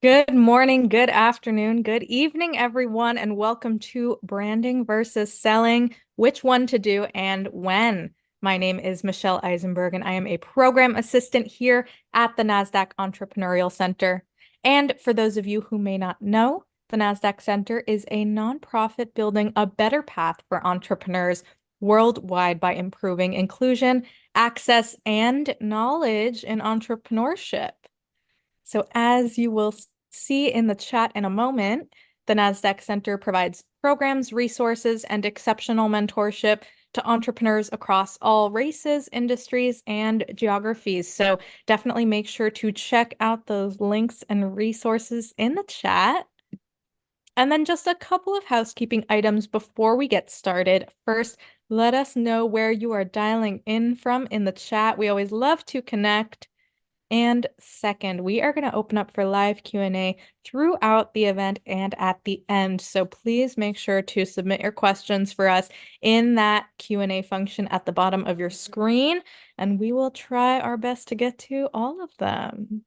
Good morning, good afternoon, good evening, everyone, and welcome to Branding versus Selling, which one to do and when. My name is Michelle Eisenberg, and I am a program assistant here at the NASDAQ Entrepreneurial Center. And for those of you who may not know, the NASDAQ Center is a nonprofit building a better path for entrepreneurs worldwide by improving inclusion, access, and knowledge in entrepreneurship. So as you will see in the chat in a moment, the NASDAQ Center provides programs, resources, and exceptional mentorship to entrepreneurs across all races, industries, and geographies. So definitely make sure to check out those links and resources in the chat. And then just a couple of housekeeping items before we get started. First, let us know where you are dialing in from in the chat. We always love to connect. And second, we are going to open up for live Q&A throughout the event and at the end. So please make sure to submit your questions for us in that Q&A function at the bottom of your screen, and we will try our best to get to all of them.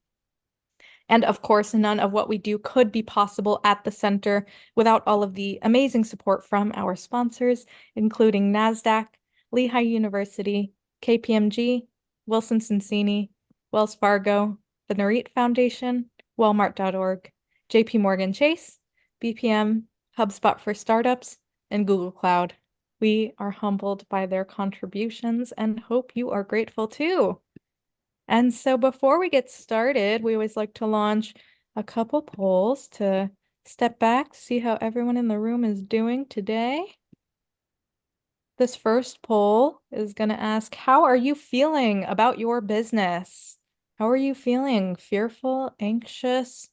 And of course, none of what we do could be possible at the center without all of the amazing support from our sponsors, including NASDAQ, Lehigh University, KPMG, Wilson Sonsini, Wells Fargo, the Narit Foundation, Walmart.org, JP Morgan Chase, BPM, HubSpot for Startups, and Google Cloud. We are humbled by their contributions and hope you are grateful too. And so before we get started, we always like to launch a couple polls to step back, see how everyone in the room is doing today. This first poll is going to ask, how are you feeling about your business? How are you feeling? Fearful, anxious,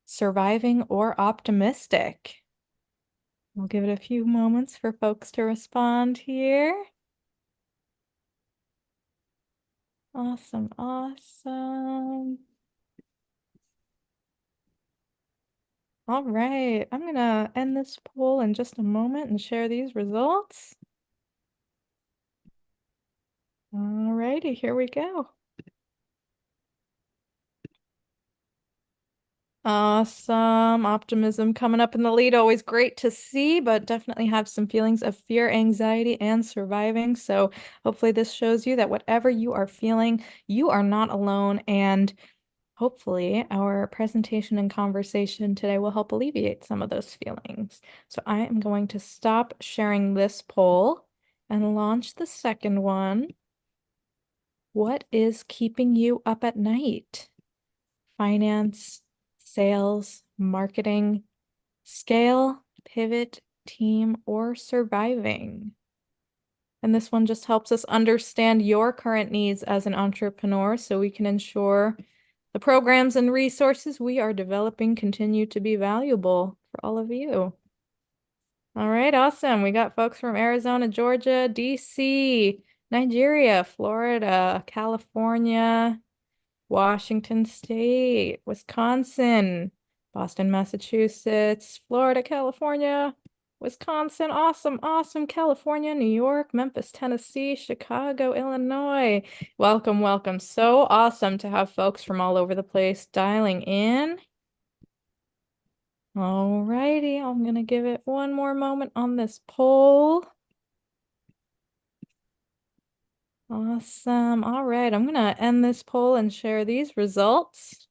surviving, or optimistic? We'll give it a few moments for folks to respond here. Awesome, awesome. All right, I'm gonna end this poll in just a moment and share these results. All righty, here we go. Awesome. Optimism coming up in the lead. Always great to see, but definitely have some feelings of fear, anxiety, and surviving. So hopefully this shows you that whatever you are feeling, you are not alone. And hopefully our presentation and conversation today will help alleviate some of those feelings. So I am going to stop sharing this poll and launch the second one. What is keeping you up at night? Finance, sales, marketing, scale, pivot, team, or surviving? And this one just helps us understand your current needs as an entrepreneur so we can ensure the programs and resources we are developing continue to be valuable for all of you. All right, awesome. We got folks from Arizona, Georgia, DC, Nigeria, Florida, California, Washington State, Wisconsin, Boston, Massachusetts, Florida, California, Wisconsin, awesome, awesome, California, New York, Memphis, Tennessee, Chicago, Illinois. Welcome, welcome. So awesome to have folks from all over the place dialing in. All righty, I'm gonna give it one more moment on this poll. Awesome. All right, I'm gonna end this poll and share these results.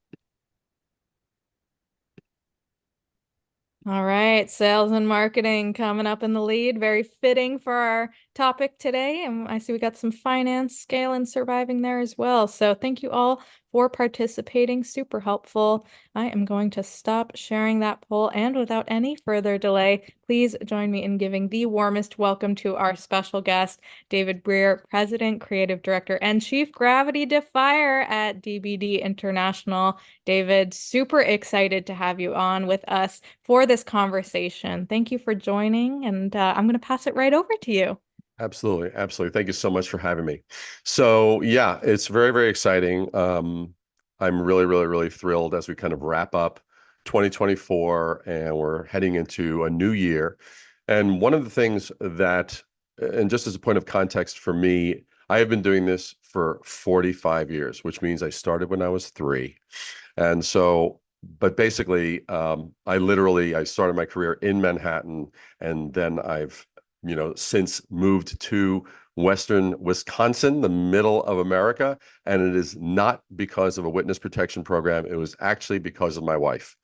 All right, sales and marketing coming up in the lead. Very fitting for our topic today. And I see we got some finance, scale, and surviving there as well. So thank you all for participating. Super helpful. I am going to stop sharing that poll. And without any further delay, please join me in giving the warmest welcome to our special guest, David Brier, President, Creative Director, and Chief Gravity Defier at DBD International. David, super excited to have you on with us for this conversation. Thank you for joining, and I'm going to pass it right over to you. Absolutely. Absolutely. Thank you so much for having me. So yeah, it's very, very exciting. I'm really, really, really thrilled as we kind of wrap up 2024 and we're heading into a new year. And one of the things that, and just as a point of context for me, I have been doing this for 45 years, which means I started when I was 3. And so But basically, I started my career in Manhattan, and then I've, since moved to Western Wisconsin, the middle of America. And it is not because of a witness protection program. It was actually because of my wife.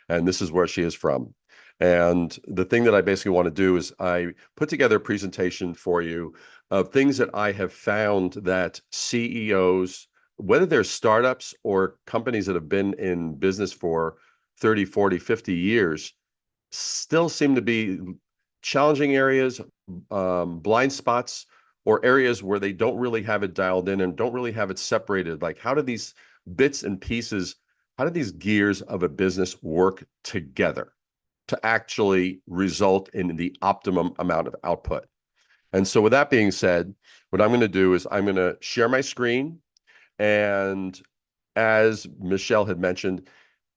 And this is where she is from. And the thing that I basically want to do is I put together a presentation for you of things that I have found that CEOs, whether they're startups or companies that have been in business for 30, 40, 50 years, still seem to be challenging areas, blind spots, or areas where they don't really have it dialed in and don't really have it separated. Like, how do these bits and pieces, how do these gears of a business work together to actually result in the optimum amount of output? And so, with that being said, what I'm going to do is I'm going to share my screen. And as Michelle had mentioned,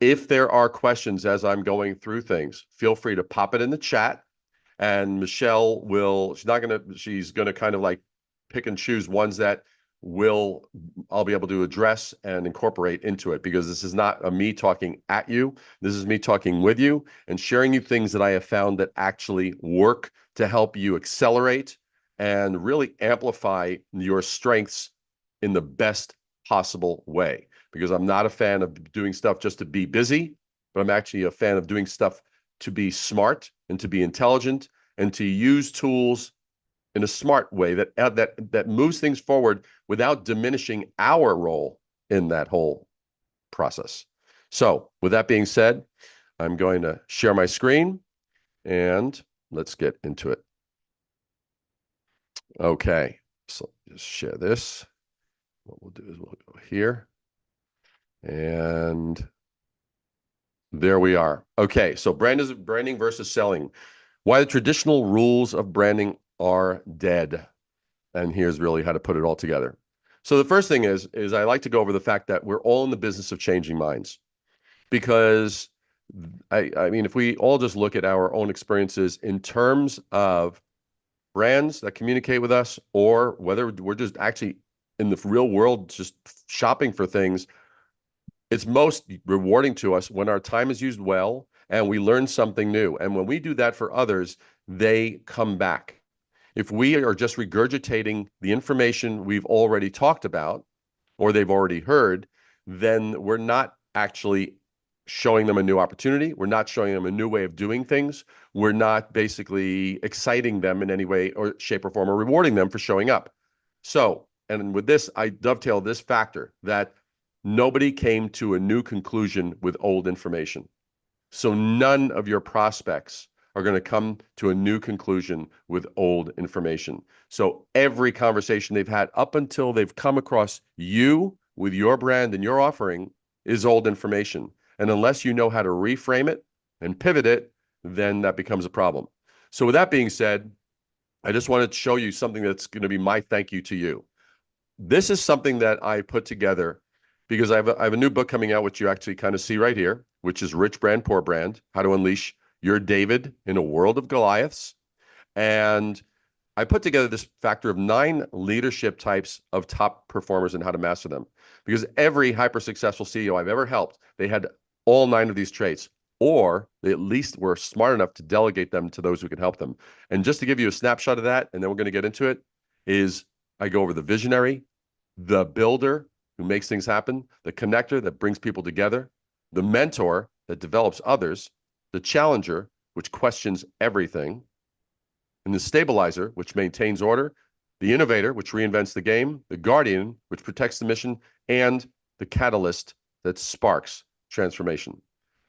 if there are questions as I'm going through things, feel free to pop it in the chat. And Michelle will, she's going to kind of like pick and choose ones that I'll be able to address and incorporate into it, because this is not a me talking at you. This is me talking with you and sharing you things that I have found that actually work to help you accelerate and really amplify your strengths in the best possible way. Because I'm not a fan of doing stuff just to be busy, but I'm actually a fan of doing stuff to be smart and to be intelligent and to use tools in a smart way that moves things forward without diminishing our role in that whole process. So, with that being said, I'm going to share my screen and let's get into it. Okay, so just share this. What we'll do is we'll go here, and there we are. Okay, so branding versus selling. Why the traditional rules of branding are dead. And here's really how to put it all together. So the first thing is I like to go over the fact that we're all in the business of changing minds. Because I mean, if we all just look at our own experiences in terms of brands that communicate with us, or whether we're just actually in the real world just shopping for things, it's most rewarding to us when our time is used well and we learn something new. And when we do that for others, they come back. If we are just regurgitating the information we've already talked about or they've already heard, then we're not actually showing them a new opportunity. We're not showing them a new way of doing things. We're not basically exciting them in any way or shape or form, or rewarding them for showing up. So, and with this, I dovetail this factor that nobody came to a new conclusion with old information. So none of your prospects are going to come to a new conclusion with old information. So every conversation they've had up until they've come across you with your brand and your offering is old information. And unless you know how to reframe it and pivot it, then that becomes a problem. So with that being said, I just wanted to show you something that's going to be my thank you to you. This is something that I put together because I have a new book coming out, which you actually kind of see right here, which is Rich Brand, Poor Brand: How to Unleash Your David in a World of Goliaths. And I put together this factor of 9 leadership types of top performers and how to master them. Because every hyper successful CEO I've ever helped, they had all 9 of these traits, or they at least were smart enough to delegate them to those who can help them. And just to give you a snapshot of that, and then we're going to get into it, is I go over the visionary, the builder who makes things happen, the connector that brings people together, the mentor that develops others, the challenger, which questions everything, and the stabilizer, which maintains order, the innovator, which reinvents the game, the guardian, which protects the mission, and the catalyst that sparks transformation.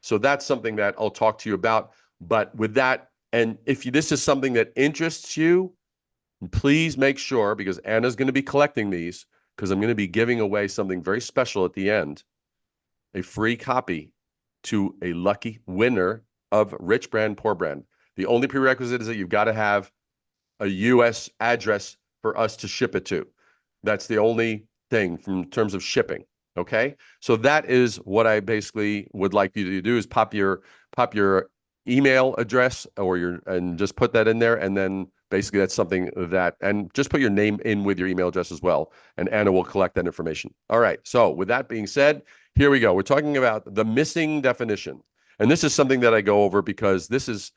So that's something that I'll talk to you about. But with that, and if this is something that interests you, please make sure, because Anna's going to be collecting these, because I'm going to be giving away something very special at the end, a free copy to a lucky winner of Rich Brand, Poor Brand. The only prerequisite is that you've got to have a US address for us to ship it to. That's the only thing from terms of shipping. Okay. So that is what I basically would like you to do, is pop your email address and just put that in there. And then basically that's something that, and just put your name in with your email address as well. And Anna will collect that information. All right. So with that being said, here we go. We're talking about the missing definition. And this is something that I go over because this is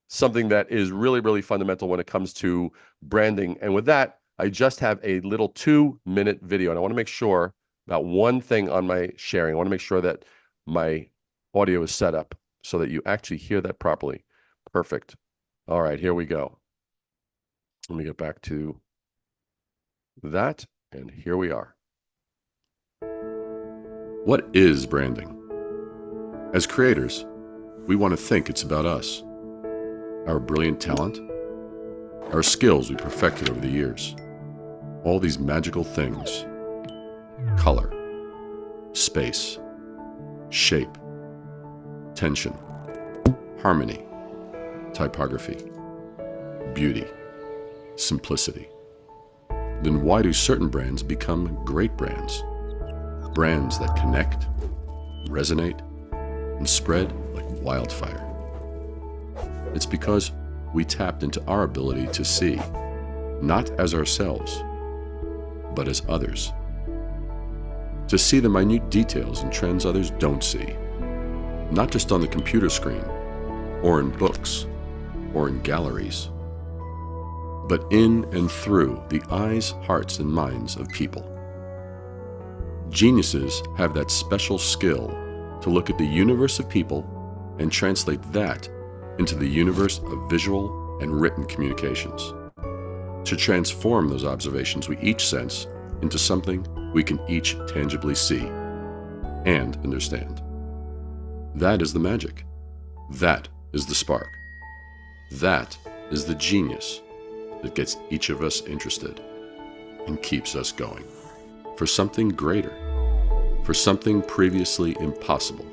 something that is really, really fundamental when it comes to branding. And with that, I just have a little 2-minute video. And I want to make sure about one thing on my sharing. I want to make sure that my audio is set up so that you actually hear that properly. Perfect. All right, here we go. Let me get back to that. And here we are. What is branding? As creators, we want to think it's about us, our brilliant talent, our skills we perfected over the years, all these magical things: color, space, shape, tension, harmony, typography, beauty, simplicity. Then why do certain brands become great brands? Brands that connect, resonate, and spread like wildfire. It's because we tapped into our ability to see, not as ourselves, but as others. To see the minute details and trends others don't see, not just on the computer screen, or in books, or in galleries, but in and through the eyes, hearts, and minds of people. Geniuses have that special skill to look at the universe of people and translate that into the universe of visual and written communications, to transform those observations we each sense into something we can each tangibly see and understand. That is the magic. That is the spark. That is the genius that gets each of us interested and keeps us going for something greater, for something previously impossible,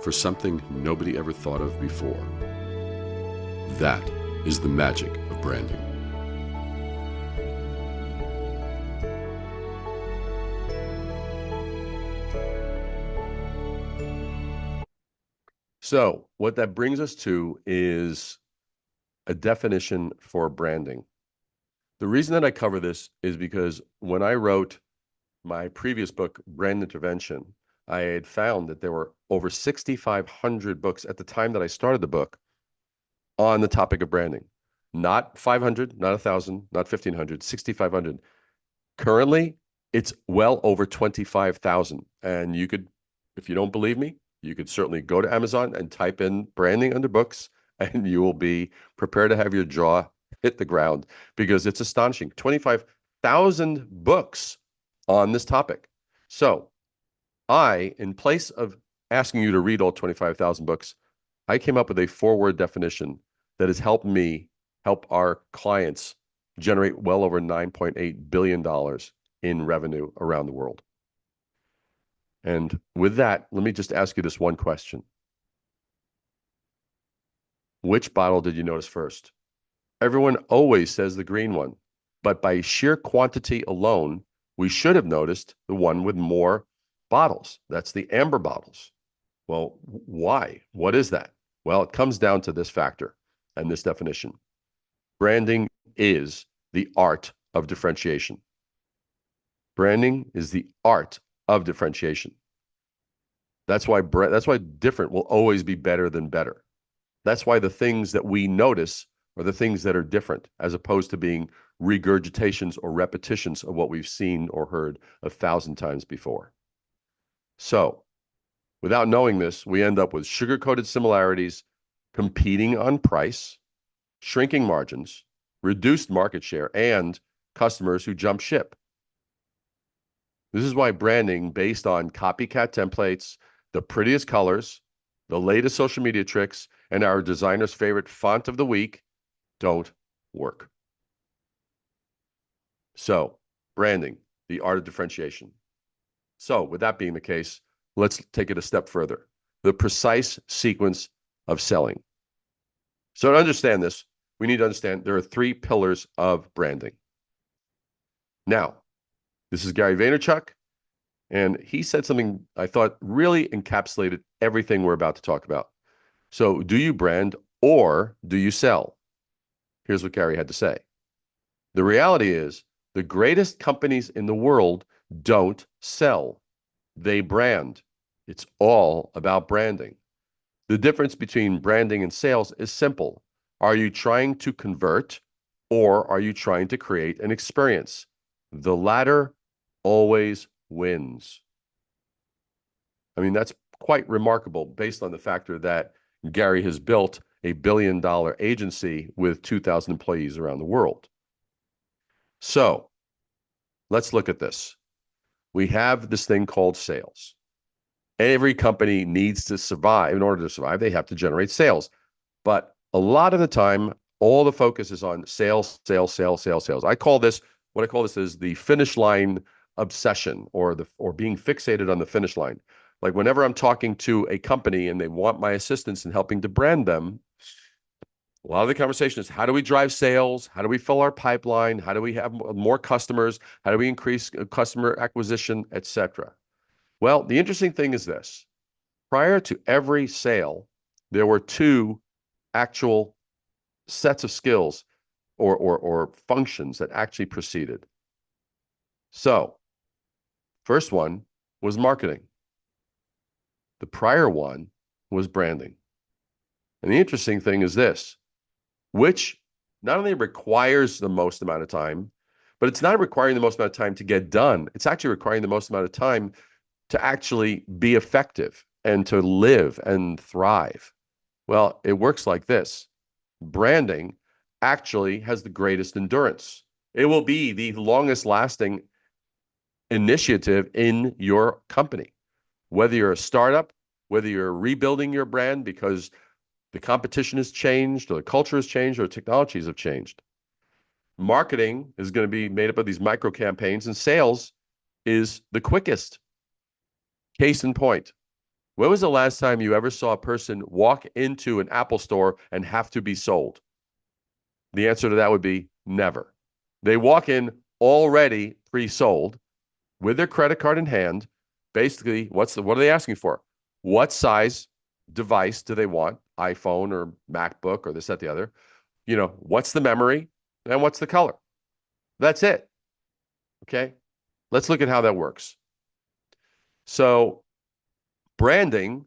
for something nobody ever thought of before. That is the magic of branding. So what that brings us to is a definition for branding. The reason that I cover this is because when I wrote my previous book, Brand Intervention, I had found that there were over 6,500 books at the time that I started the book on the topic of branding. Not 500, not 1,000, not 1,500, 6,500. Currently, it's well over 25,000. And you could, if you don't believe me, you could certainly go to Amazon and type in branding under books, and you will be prepared to have your jaw hit the ground because it's astonishing. 25,000 books on this topic. So I, in place of asking you to read all 25,000 books, I came up with a 4-word definition that has helped me help our clients generate well over $9.8 billion in revenue around the world. And with that, let me just ask you this one question. Which bottle did you notice first? Everyone always says the green one, but by sheer quantity alone, we should have noticed the one with more bottles. That's the amber bottles. Well, why? What is that? Well, it comes down to this factor and this definition. Branding is the art of differentiation. Branding is the art of differentiation. That's why different will always be better than better. That's why the things that we notice are the things that are different, as opposed to being regurgitations or repetitions of what we've seen or heard 1,000 times before. So, without knowing this, we end up with sugar-coated similarities, competing on price, shrinking margins, reduced market share, and customers who jump ship. This is why branding based on copycat templates, the prettiest colors, the latest social media tricks, and our designer's favorite font of the week don't work. So, branding, the art of differentiation. So, with that being the case, let's take it a step further. The precise sequence of selling. So, to understand this, we need to understand there are 3 pillars of branding. Now, this is Gary Vaynerchuk, and he said something I thought really encapsulated everything we're about to talk about. So, do you brand or do you sell? Here's what Gary had to say. The reality is, the greatest companies in the world don't sell. They brand. It's all about branding. The difference between branding and sales is simple. Are you trying to convert or are you trying to create an experience? The latter always wins. I mean, that's quite remarkable based on the factor that Gary has built a $1 billion agency with 2,000 employees around the world. So let's look at this. We have this thing called sales. Every company needs to survive. In order to survive, they have to generate sales. But a lot of the time, all the focus is on sales, sales, sales, sales, sales. What I call this is the finish line obsession or being fixated on the finish line. Like whenever I'm talking to a company and they want my assistance in helping to brand them, a lot of the conversation is how do we drive sales? How do we fill our pipeline? How do we have more customers? How do we increase customer acquisition, etc.? Well, the interesting thing is this. Prior to every sale, there were two actual sets of skills or functions that actually proceeded. So, first one was marketing. The prior one was branding. And the interesting thing is this, which not only requires the most amount of time, but it's not requiring the most amount of time to get done. It's actually requiring the most amount of time to actually be effective and to live and thrive. Well, it works like this. Branding actually has the greatest endurance. It will be the longest lasting initiative in your company. Whether you're a startup, whether you're rebuilding your brand because the competition has changed or the culture has changed or technologies have changed. Marketing is going to be made up of these micro campaigns and sales is the quickest. Case in point. When was the last time you ever saw a person walk into an Apple store and have to be sold? The answer to that would be never. They walk in already pre-sold with their credit card in hand. Basically, what are they asking for? What size device do they want? iPhone or MacBook or this, that, the other. What's the memory and what's the color? That's it. Okay. Let's look at how that works. So branding,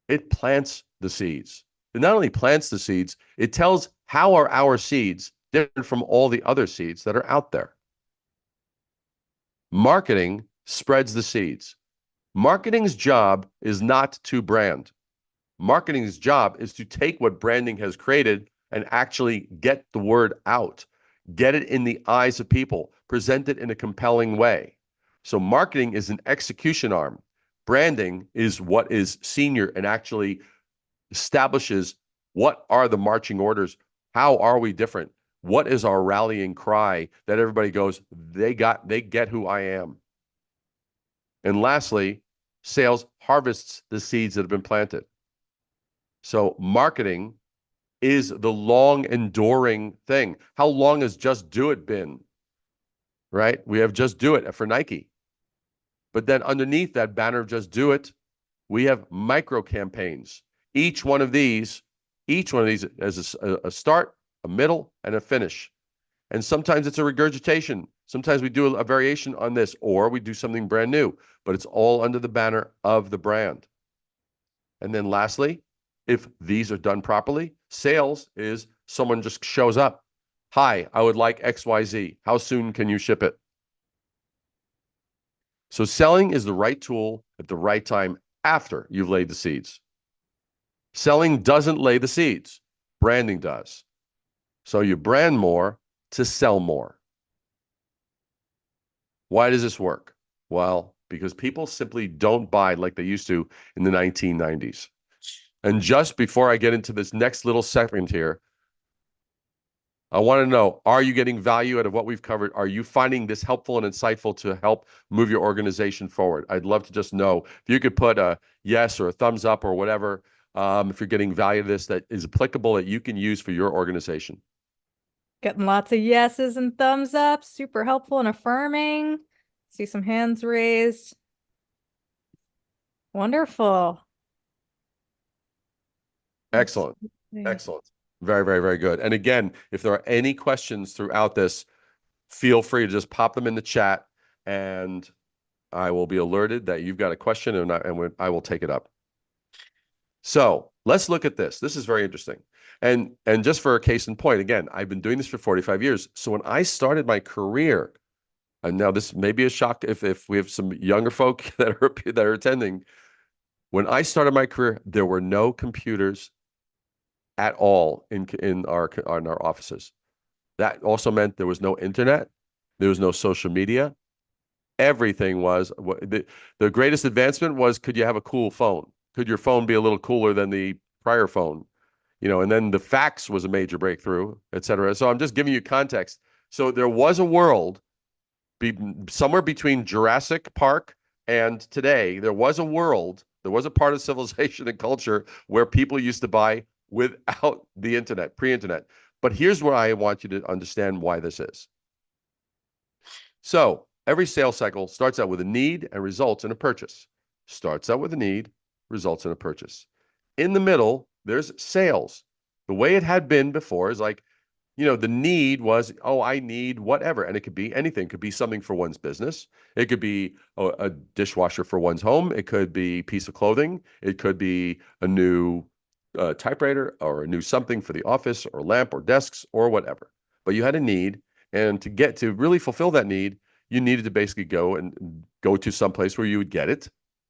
it plants the seeds. It not only plants the seeds, it tells how are our seeds different from all the other seeds that are out there. Marketing spreads the seeds. Marketing's job is not to brand. Marketing's job is to take what branding has created and actually get the word out, get it in the eyes of people, present it in a compelling way. So marketing is an execution arm. Branding is what is senior and actually establishes what are the marching orders, how are we different, what is our rallying cry that everybody goes, they get who I am. And lastly, sales harvests the seeds that have been planted. So marketing is the long enduring thing. How long has Just Do It been? Right? We have Just Do It for Nike. But then underneath that banner of Just Do It, we have micro campaigns. Each one of these has a start, a middle, and a finish. And sometimes it's a regurgitation. Sometimes we do a variation on this, or we do something brand new, but it's all under the banner of the brand. And then lastly, if these are done properly, sales is someone just shows up. Hi, I would like XYZ. How soon can you ship it? So selling is the right tool at the right time after you've laid the seeds. Selling doesn't lay the seeds. Branding does. So you brand more to sell more. Why does this work? Well, because people simply don't buy like they used to in the 1990s. And just before I get into this next little segment here, I want to know, are you getting value out of what we've covered? Are you finding this helpful and insightful to help move your organization forward? I'd love to just know if you could put a yes or a thumbs up or whatever, if you're getting value to this that is applicable that you can use for your organization. Getting lots of yeses and thumbs up. Super helpful and affirming. See some hands raised. Wonderful. Let's Excellent. see. Excellent. Very, very, very good. And again, if there are any questions throughout this, feel free to just pop them in the chat and I will be alerted that you've got a question, and I will take it up. So let's look at this. This is very interesting. And just for a case in point, again, I've been doing this for 45 years. So when I started my career, and now this may be a shock if we have some younger folk that are attending. When I started my career, there were no computers at all in our offices. That also meant there was no internet, there was no social media. Everything was the greatest advancement was, could you have a cool phone? Could your phone be a little cooler than the prior phone? And then the fax was a major breakthrough, et cetera. So I'm just giving you context. So there was a world be, somewhere between Jurassic Park and today. There was a part of civilization and culture where people used to buy without the internet, pre-internet. But here's where I want you to understand why this is. So every sales cycle starts out with a need and results in a purchase. Starts out with a need, results in a purchase. In the middle, there's sales. The way it had been before is like, the need was, oh, I need whatever. And it could be anything. It could be something for one's business. It could be a dishwasher for one's home. It could be a piece of clothing. It could be a new typewriter or a new something for the office or lamp or desks or whatever. But you had a need. And to really fulfill that need, you needed to basically go to some place where you would get it.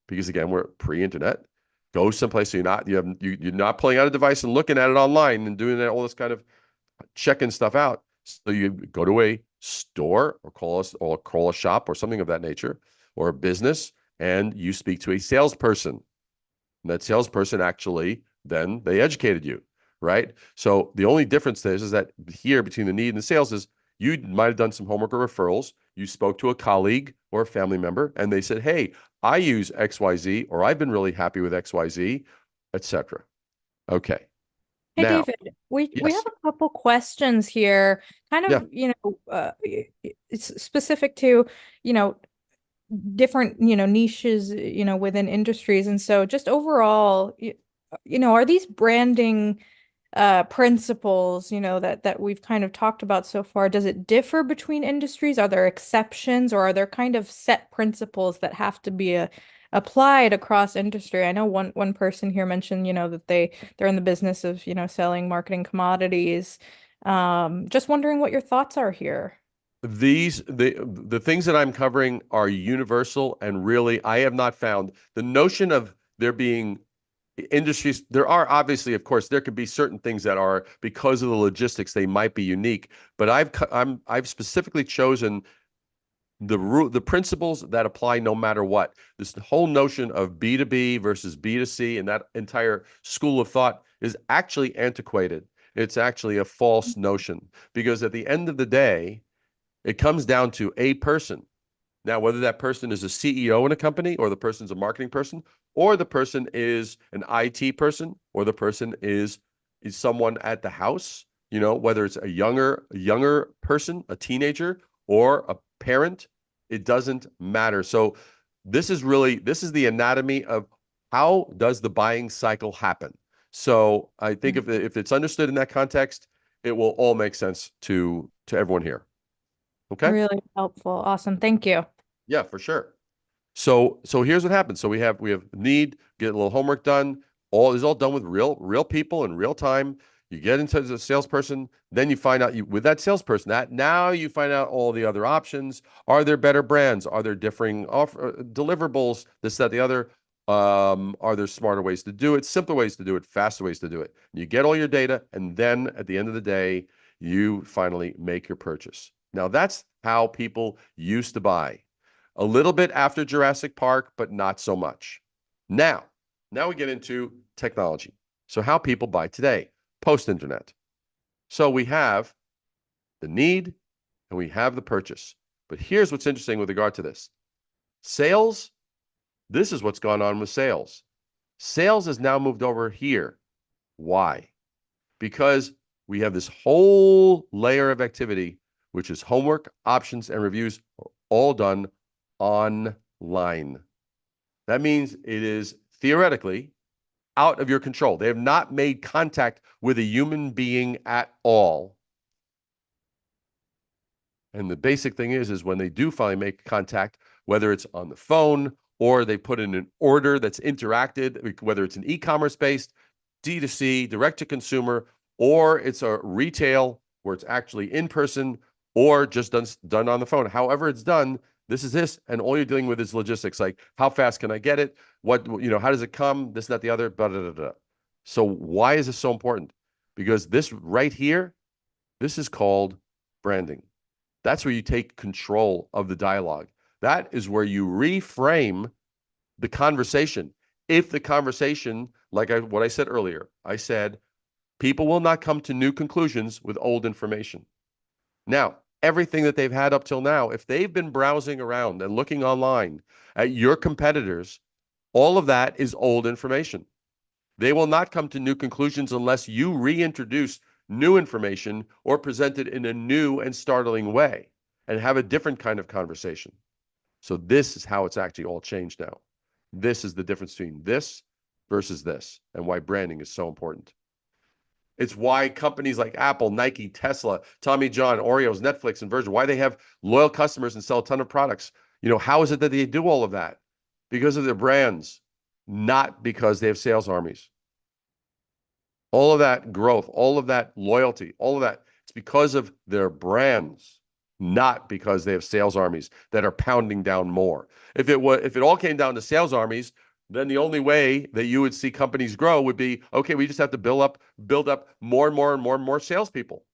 Because again, we're pre-internet. Go someplace so you're not pulling out a device and looking at it online and doing all this kind of checking stuff out. So you go to a store or call a shop or something of that nature, or a business, and you speak to a salesperson. And that salesperson actually, then they educated you, right? So the only difference is that here between the need and the sales is you might have done some homework or referrals. You spoke to a colleague or a family member, and they said, hey, I use XYZ, or I've been really happy with XYZ, etc. Okay. Hey, Now, David, we have yes. a couple questions here, kind Yeah. of, it's specific to, you know, different, niches, within industries. And so just overall, are these branding principles, that we've kind of talked about so far, does it differ between industries? Are there exceptions, or are there kind of set principles that have to be applied across industry? I know one person here mentioned, that they're in the business of, selling, marketing commodities. Just wondering what your thoughts are here. The things that I'm covering are universal, and really I have not found the notion of there being industries. There are obviously, of course, there could be certain things that are, because of the logistics, they might be unique, but I've specifically chosen the principles that apply no matter what. This whole notion of B2B versus B2C and that entire school of thought is actually antiquated. It's actually a false notion, because at the end of the day, it comes down to a person. Now, whether that person is a CEO in a company, or the person's a marketing person, or the person is an IT person, or the person is someone at the house, whether it's a younger person, a teenager, or a parent, it doesn't matter. So this is the anatomy of how does the buying cycle happen. So I think if it's understood in that context, it will all make sense to everyone here. Okay? Really helpful. Awesome. Thank you. Yeah, for sure. So here's what happens. So we have need, get a little homework done. All is all done with real people in real time. You get into the salesperson, then you find out with that salesperson that now you find out all the other options. Are there better brands? Are there differing deliverables? This, that, the other. Are there smarter ways to do it? Simpler ways to do it? Faster ways to do it? You get all your data, and then at the end of the day, you finally make your purchase. Now that's how people used to buy. A little bit after Jurassic Park, but not so much. Now we get into technology. So how people buy today, post-internet. So we have the need and we have the purchase. But here's what's interesting with regard to this. Sales, this is what's gone on with sales. Sales has now moved over here. Why? Because we have this whole layer of activity, which is homework, options, and reviews, all done online. That means it is theoretically out of your control. They have not made contact with a human being at all. And the basic thing is when they do finally make contact, whether it's on the phone or they put in an order that's interacted, whether it's an e-commerce based, D2C, direct to consumer, or it's a retail where it's actually in person or just done on the phone. However it's done, this, and all you're dealing with is logistics, like how fast can I get it? What, how does it come? This, that, the other, blah, blah, blah, blah. So why is this so important? Because this right here, this is called branding. That's where you take control of the dialogue. That is where you reframe the conversation. If the conversation, like what I said earlier, I said, people will not come to new conclusions with old information. Now, everything that they've had up till now, if they've been browsing around and looking online at your competitors, all of that is old information. They will not come to new conclusions unless you reintroduce new information or present it in a new and startling way and have a different kind of conversation. So this is how it's actually all changed now. This is the difference between this versus this and why branding is so important. It's why companies like Apple, Nike, Tesla, Tommy John, Oreos, Netflix, and Virgin, why they have loyal customers and sell a ton of products. How is it that they do all of that? Because of their brands, not because they have sales armies. All of that growth, all of that loyalty, all of that, it's because of their brands, not because they have sales armies that are pounding down more. If it all came down to sales armies, then the only way that you would see companies grow would be, okay, we just have to build up more and more and more and more salespeople,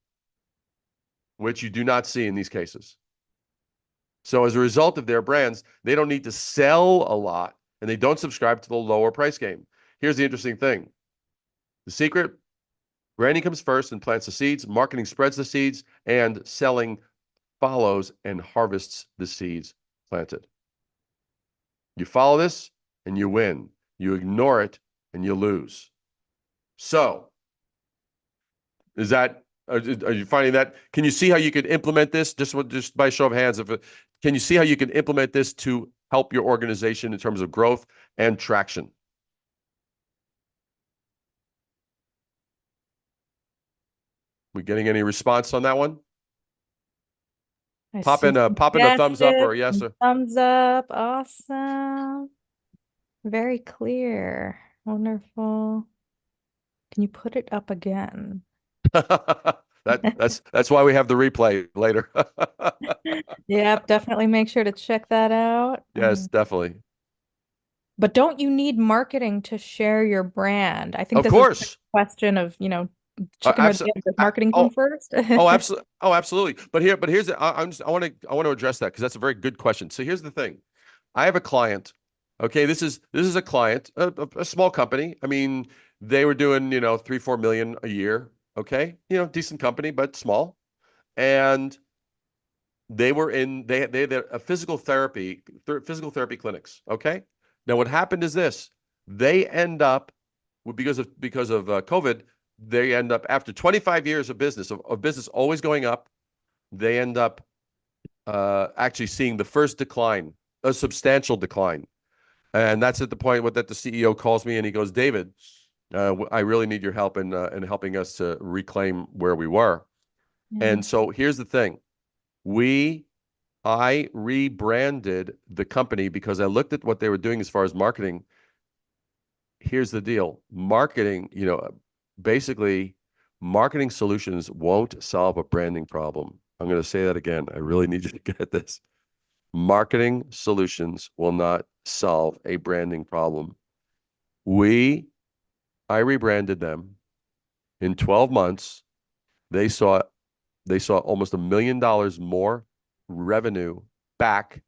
which you do not see in these cases. So as a result of their brands, they don't need to sell a lot and they don't subscribe to the lower price game. Here's the interesting thing. The secret: branding comes first and plants the seeds, marketing spreads the seeds, and selling follows and harvests the seeds planted. You follow this and you win. You ignore it and you lose. So, are you finding that? Can you see how you could implement this just by show of hands? Can you see how you can implement this to help your organization in terms of growth and traction? We getting any response on that one? I Pop see in a some pop in a thumbs up or yeses, a yes. some thumbs up. Awesome. Very clear. Wonderful. Can you put it up again? That's why we have the replay later. Yep, definitely make sure to check that out. Yes, definitely. But don't you need marketing to share your brand? I think Of this is a course. question of, chicken or the egg. Absolutely. Does marketing come Oh, first? absolutely. Oh, absolutely. But here's I want to address that because that's a very good question. So here's the thing. I have a client. Okay, this is a client, a small company. I mean, they were doing 3-4 million a year. Okay, decent company but small, and they were in they had a physical therapy clinics. Okay, now what happened is this: they end up because of COVID, they end up after 25 years of business always going up. They end up actually seeing the first decline, a substantial decline, and that's at the point that the CEO calls me and he goes, David, I really need your help in helping us to reclaim where we were. Yeah. And so here's the thing: we I rebranded the company because I looked at what they were doing as far as marketing. Here's the deal. Marketing, basically, marketing solutions won't solve a branding problem. I'm going to say that again. I really need you to get this. Marketing solutions will not solve a branding problem. We, I rebranded them in 12 months. They saw almost $1 million more revenue back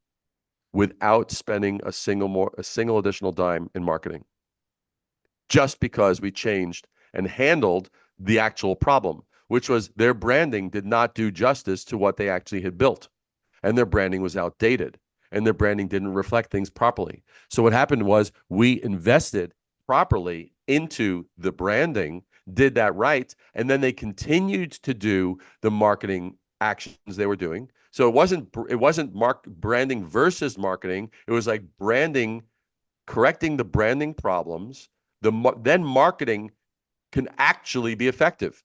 without spending a single additional dime in marketing, just because we changed and handled the actual problem, which was their branding did not do justice to what they actually had built. And their branding was outdated and their branding didn't reflect things properly. So what happened was we invested properly into the branding, did that right, and then they continued to do the marketing actions they were doing. So it wasn't branding versus marketing. It was like branding, correcting the branding problems. Then marketing can actually be effective.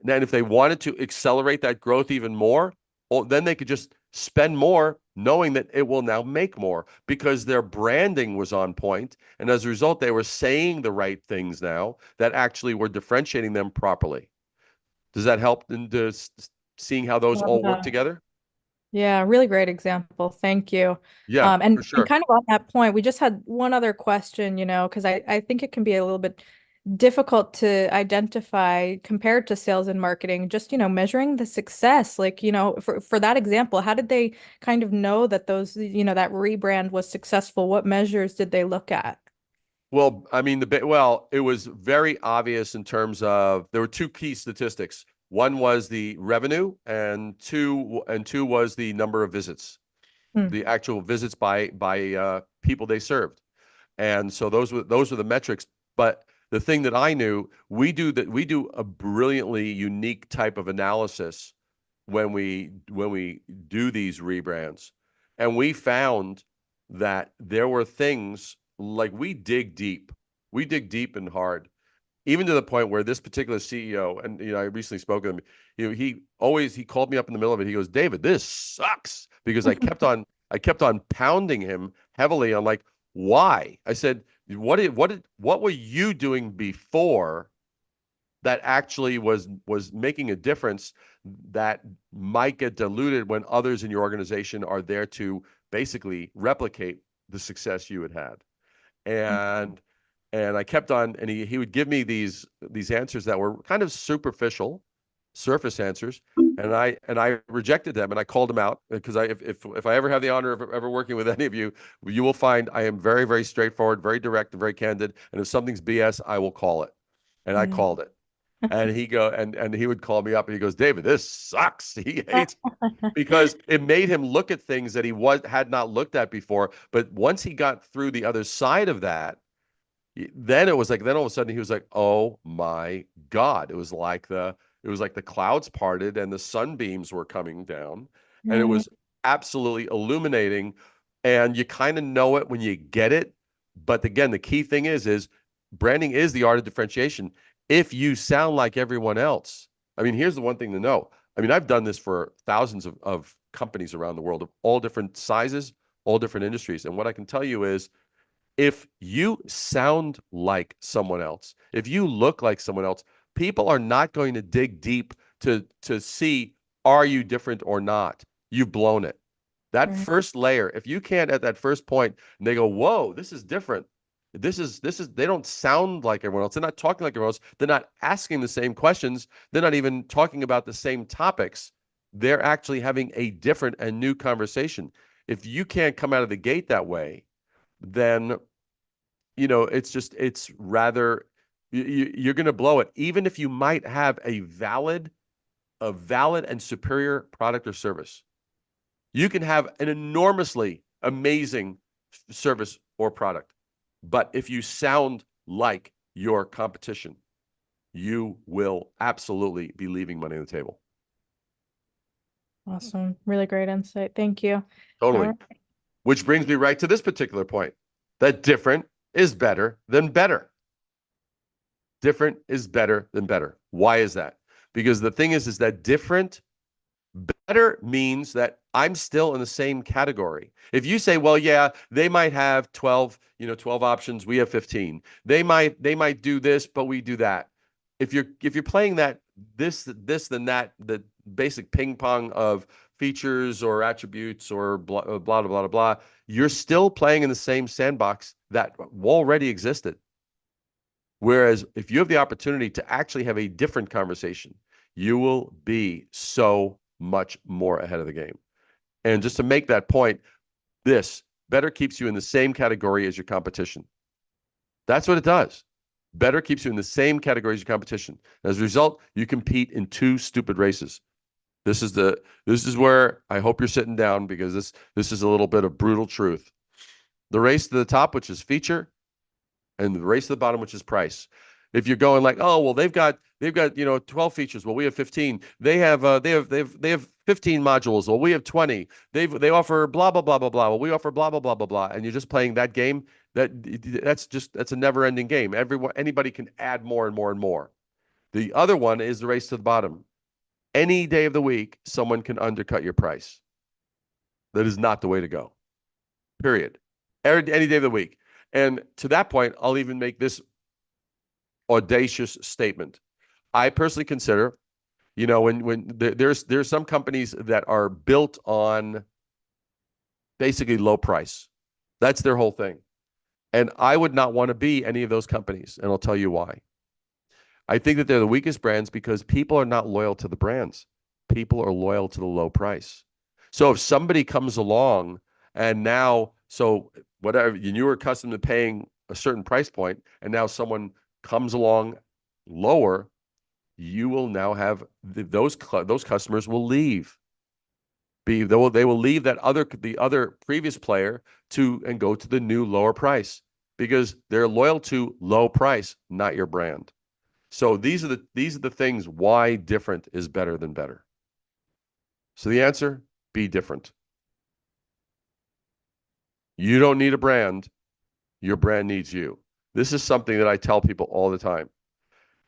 And if they wanted to accelerate that growth even more, Or then they could just spend more knowing that it will now make more because their branding was on point. And as a result, they were saying the right things now that actually were differentiating them properly. Does that help in seeing how those Love all work that. together? Yeah, really great example. Thank you. Yeah, And for and sure. kind of on that point, we just had one other question, because I think it can be a little bit difficult to identify compared to sales and marketing, just, measuring the success. Like, for that example, how did they kind of know that that rebrand was successful? What measures did they look at? Well, I mean, it was very obvious in terms of there were two key statistics. One was the revenue, and two was the number of visits, Hmm. the actual visits by people they served. And so those were the metrics. But the thing that I knew, we do a brilliantly unique type of analysis when we do these rebrands. And we found that there were things like we dig deep and hard, even to the point where this particular CEO, and I recently spoke with him, he called me up in the middle of it. He goes, David, this sucks, because I kept on pounding him heavily on, like, why? I said, what were you doing before that actually was making a difference that might get diluted when others in your organization are there to basically replicate the success you had had? And I kept on, and he would give me these answers that were kind of superficial, surface answers, and I rejected them, and I called him out, because if I ever have the honor of ever working with any of you, you will find I am very, very straightforward, very direct, and very candid. And if something's BS, I will call it. And I Mm. called it. And he would call me up and he goes, David, this sucks. He hates, because it made him look at things that he had not looked at before. But once he got through the other side of that, then it was like, then all of a sudden he was like, oh my God. It was like the clouds parted and the sunbeams were coming down, and it Right. was absolutely illuminating. And you kind of know it when you get it. But again, the key thing is branding is the art of differentiation. If you sound like everyone else, I mean, here's the one thing to know. I mean, I've done this for thousands of companies around the world of all different sizes, all different industries. And what I can tell you is, if you sound like someone else, if you look like someone else, people are not going to dig deep to see, are you different or not? You've blown it. That Right. first layer, if you can't at that first point, and they go, "Whoa, this is different. This is they don't sound like everyone else. They're not talking like everyone else. They're not asking the same questions. They're not even talking about the same topics. They're actually having a different and new conversation." If you can't come out of the gate that way, then it's rather, you're going to blow it, even if you might have a valid and superior product or service. You can have an enormously amazing service or product, but if you sound like your competition, you will absolutely be leaving money on the table. Awesome. Really great insight. Thank you. All Totally. right. Which brings me right to this particular point, that different is better than better. Different is better than better. Why is that? Because the thing is that different better means that I'm still in the same category. If you say, well, yeah, they might have 12 options, we have 15. They might do this, but we do that. If you're playing that this then that, the basic ping pong of features or attributes or blah blah blah blah blah, you're still playing in the same sandbox that already existed. Whereas if you have the opportunity to actually have a different conversation, you will be so much more ahead of the game. And just to make that point, this better keeps you in the same category as your competition. That's what it does. Better keeps you in the same category as your competition. As a result, you compete in two stupid races. This is where I hope you're sitting down, because this is a little bit of brutal truth. The race to the top, which is feature, and the race to the bottom, which is price. If you're going like, oh well, they've got 12 features. Well, we have 15. They have 15 modules. Well, we have 20. They offer blah blah blah blah blah. Well, we offer blah blah blah blah blah. And you're just playing that game. That's a never ending game. Anybody can add more and more and more. The other one is the race to the bottom. Any day of the week, someone can undercut your price. That is not the way to go, period. Any day of the week. And to that point, I'll even make this audacious statement. I personally consider, when there's some companies that are built on basically low price. That's their whole thing. And I would not want to be any of those companies. And I'll tell you why. I think that they're the weakest brands because people are not loyal to the brands. People are loyal to the low price. So if somebody comes along and now, so whatever, you were accustomed to paying a certain price point, and now someone comes along lower, you will now have those customers will leave. They will leave the other previous player and go to the new lower price because they're loyal to low price, not your brand. So these are the things why different is better than better. So the answer, be different. You don't need a brand. Your brand needs you. This is something that I tell people all the time.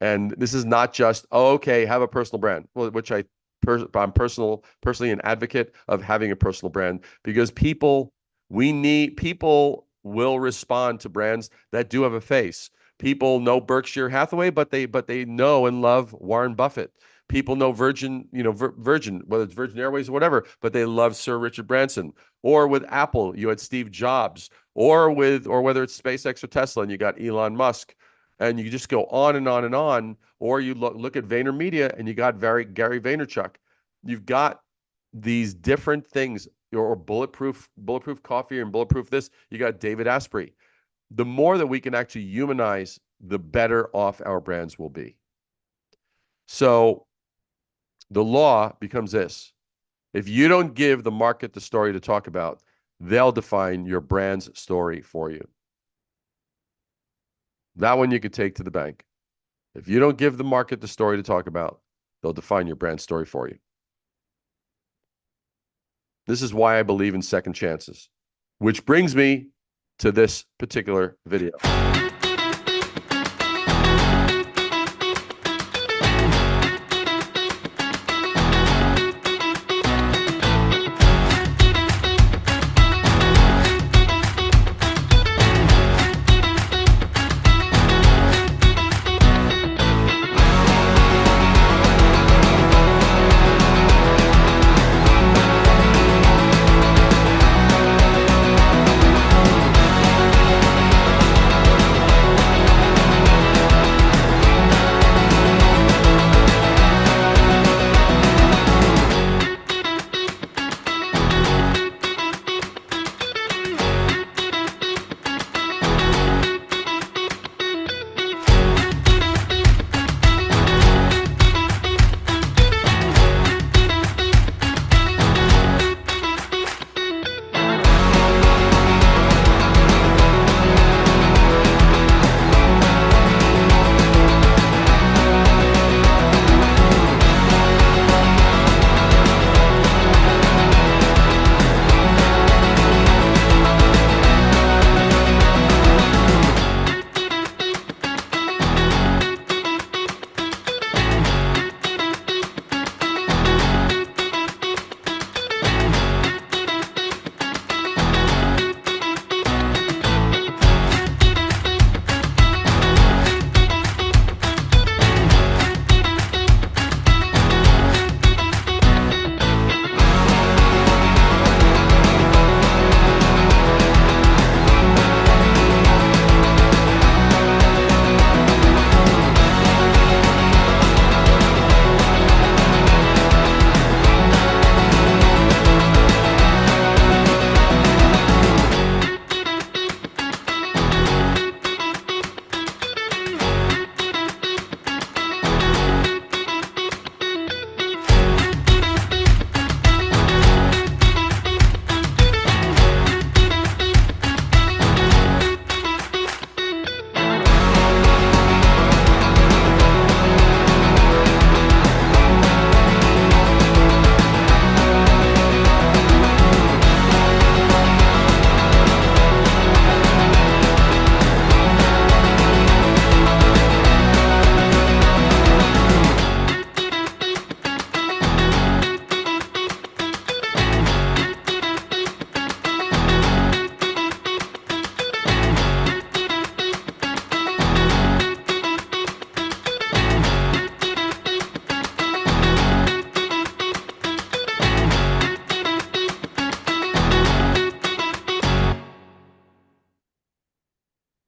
And this is not just, oh, okay, have a personal brand, which I'm personally an advocate of having a personal brand because people will respond to brands that do have a face. People know Berkshire Hathaway, but they know and love Warren Buffett. People know Virgin, Virgin, whether it's Virgin Airways or whatever, but they love Sir Richard Branson. Or with Apple, you had Steve Jobs. Or whether it's SpaceX or Tesla, and you got Elon Musk. And you just go on and on and on. Or you look at VaynerMedia, and you got Gary Vaynerchuk. You've got these different things, or bulletproof coffee and bulletproof this. You got David Asprey. The more that we can actually humanize, the better off our brands will be. So the law becomes this. If you don't give the market the story to talk about, they'll define your brand's story for you. That one you could take to the bank. If you don't give the market the story to talk about, they'll define your brand story for you. This is why I believe in second chances, which brings me to this particular video.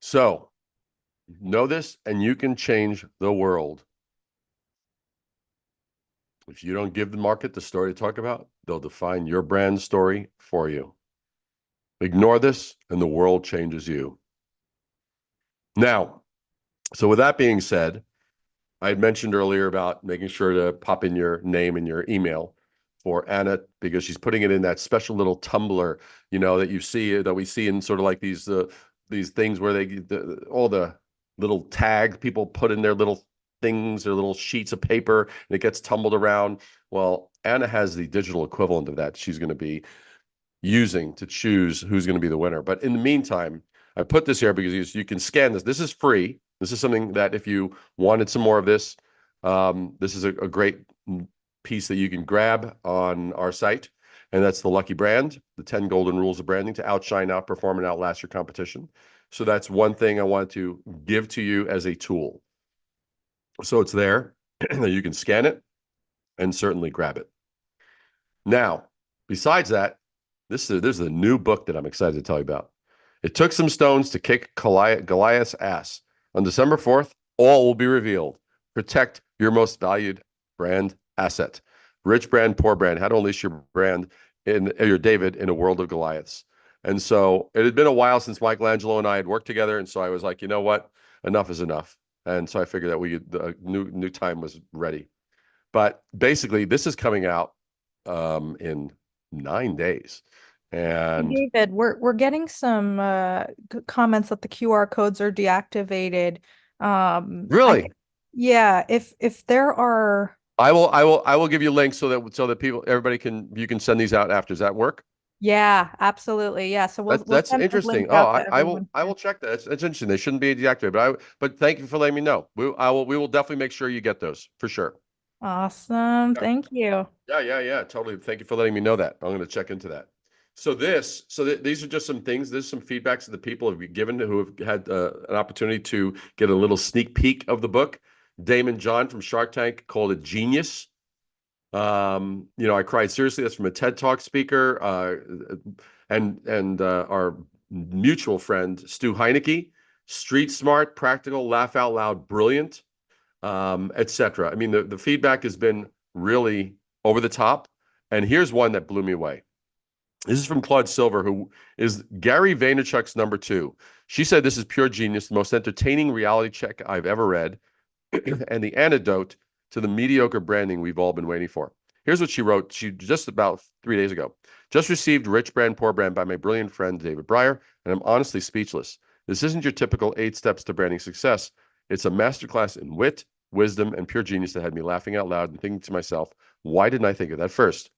So know this, and you can change the world. If you don't give the market the story to talk about, they'll define your brand story for you. Ignore this, and the world changes you. Now, so with that being said, I had mentioned earlier about making sure to pop in your name and your email for Anna because she's putting it in that special little tumbler, that you see that we see in sort of like these things where all the little tag people put in their little things, their little sheets of paper, and it gets tumbled around. Well, Anna has the digital equivalent of that. She's going to be using to choose who's going to be the winner. But in the meantime, I put this here because you can scan this. This is free. This is something that if you wanted some more of this, this is a great piece that you can grab on our site. And that's the Lucky Brand, the 10 golden rules of branding to outshine, outperform, and outlast your competition. So that's one thing I want to give to you as a tool. So it's there. You can scan it and certainly grab it. Now, besides that, this is a new book that I'm excited to tell you about. It took some stones to kick Goliath's ass. On December 4th, all will be revealed. Protect your most valued brand asset. Rich brand, poor brand. How to unleash your brand in your David in a world of Goliaths. And so it had been a while since Michelangelo and I had worked together, and so I was like, you know what, enough is enough. And so I figured that the new time was ready. But basically, this is coming out in 9 days. And David, we're getting some comments that the QR codes are deactivated. I really, think, yeah, if there are, I will give you links so that everybody you can send these out after. Does that work? yeah, absolutely, yeah. So we'll That's send those interesting. links Oh, out to everyone I will here. check that. It's interesting. They shouldn't be deactivated, but thank you for letting me know. We will definitely make sure you get those for sure. Awesome, thank you. Yeah. Totally. Thank you for letting me know that. I'm going to check into that. These are just some things. There's some feedbacks that the people have given who have had an opportunity to get a little sneak peek of the book. Damon John from Shark Tank called it genius. I cried seriously. That's from a TED Talk speaker, and our mutual friend Stu Heinecke. Street smart, practical, laugh out loud, brilliant, etc. I mean, the feedback has been really over the top. And here's one that blew me away. This is from Claude Silver, who is Gary Vaynerchuk's number two. She said, "This is pure genius, the most entertaining reality check I've ever read, and the antidote to the mediocre branding we've all been waiting for." Here's what she wrote. She just about 3 days ago. "Just received Rich Brand, Poor Brand by my brilliant friend David Brier, and I'm honestly speechless. This isn't your typical 8 steps to branding success. It's a masterclass in wit, wisdom, and pure genius that had me laughing out loud and thinking to myself, why didn't I think of that first?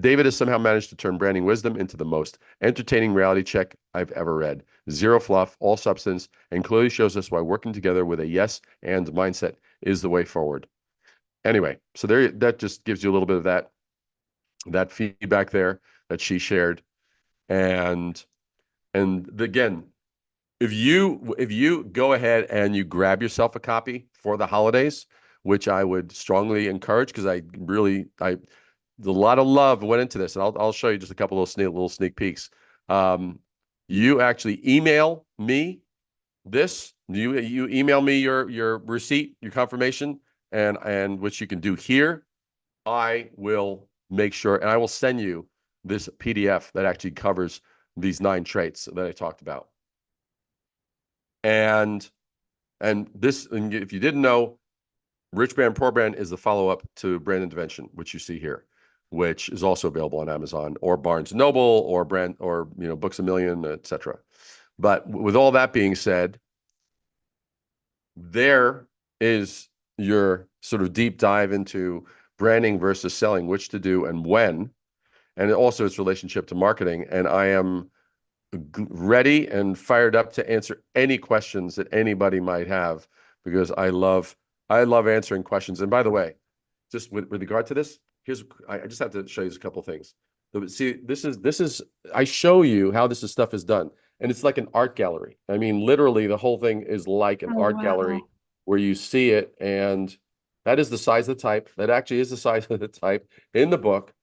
David has somehow managed to turn branding wisdom into the most entertaining reality check I've ever read. Zero fluff, all substance, and clearly shows us why working together with a yes and mindset is the way forward." Anyway, so that just gives you a little bit of that feedback there that she shared. And again, if you go ahead and you grab yourself a copy for the holidays, which I would strongly encourage because a lot of love went into this, and I'll show you just a couple of little sneak peeks. Um, you actually email me this. You email me your receipt, your confirmation, and which you can do here. I will make sure, and I will send you this PDF that actually covers these 9 traits that I talked about. And if you didn't know, Rich Brand Poor Brand is the follow-up to Brand Intervention, which you see here, which is also available on Amazon or Barnes and Noble or Books a Million, etc. But with all that being said, there is your sort of deep dive into branding versus selling, which to do and when, and also its relationship to marketing. And I am ready and fired up to answer any questions that anybody might have because I love answering questions. And by the way, just with regard to this, I just have to show you a couple of things. See, this is I show you how stuff is done, and it's like an art gallery. I mean, literally, the whole thing is like an Oh, art gallery wow. where you see it, and that is the size of the type. That actually is the size of the type in the book,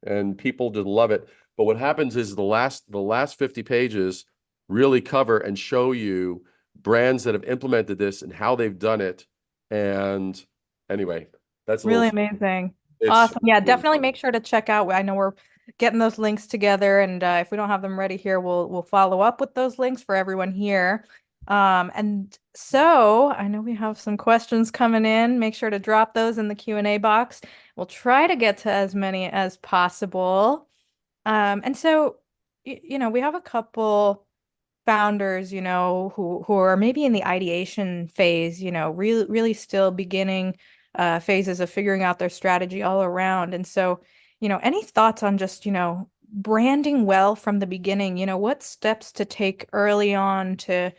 and people just love it. But what happens is the last 50 pages really cover and show you brands that have implemented this and how they've done it. And anyway, that's a Really little, amazing. it's Awesome. Yeah, really definitely fun. make sure to check out. I know we're getting those links together, and if we don't have them ready here, we'll follow up with those links for everyone here. And so I know we have some questions coming in. Make sure to drop those in the Q&A box. We'll try to get to as many as possible. And so, we have a couple founders, who are maybe in the ideation phase, really still beginning phases of figuring out their strategy all around. And so, any thoughts on just, branding well from the beginning, what steps to take early on to,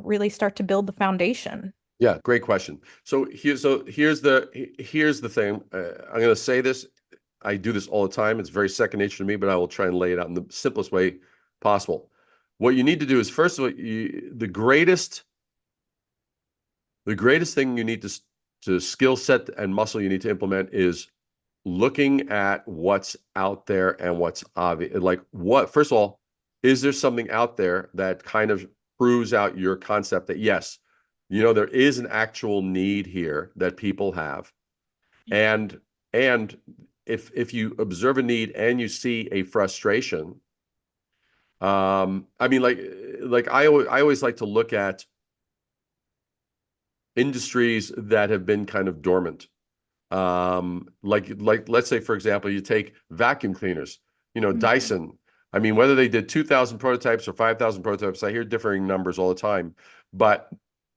really start to build the foundation? Yeah, great question. So here's the thing. I'm going to say this. I do this all the time. It's very second nature to me, but I will try and lay it out in the simplest way possible. What you need to do is, first of all, the greatest thing you need to skill set and muscle you need to implement is looking at what's out there and what's obvious. Like, what, first of all, is there something out there that kind of proves out your concept that yes, there is an actual need here that people have. And if you observe a need and you see a frustration, I mean, like I always like to look at industries that have been kind of dormant. Like let's say, for example, you take vacuum cleaners, Mhm. Dyson. I mean, whether they did 2,000 prototypes or 5,000 prototypes, I hear differing numbers all the time. But